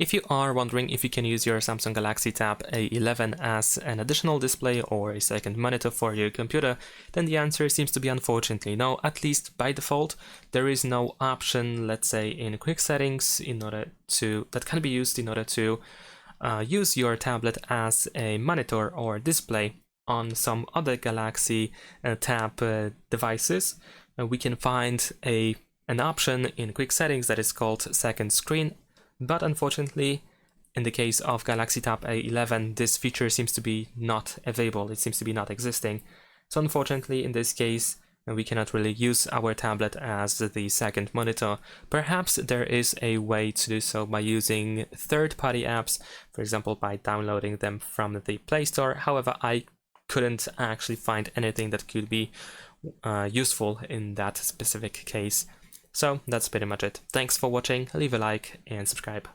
If you are wondering if you can use your Samsung Galaxy Tab A11 as an additional display or a second monitor for your computer, then the answer seems to be unfortunately no. At least by default, there is no option, let's say in quick settings, that can be used in order to use your tablet as a monitor or display. On some other Galaxy Tab devices, we can find an option in quick settings that is called second screen. But unfortunately, in the case of Galaxy Tab A11, this feature seems to be not available. It seems to be not existing. So unfortunately, in this case, we cannot really use our tablet as the second monitor. Perhaps there is a way to do so by using third-party apps, for example, by downloading them from the Play Store. However, I couldn't actually find anything that could be useful in that specific case. So that's pretty much it. Thanks for watching, leave a like and subscribe.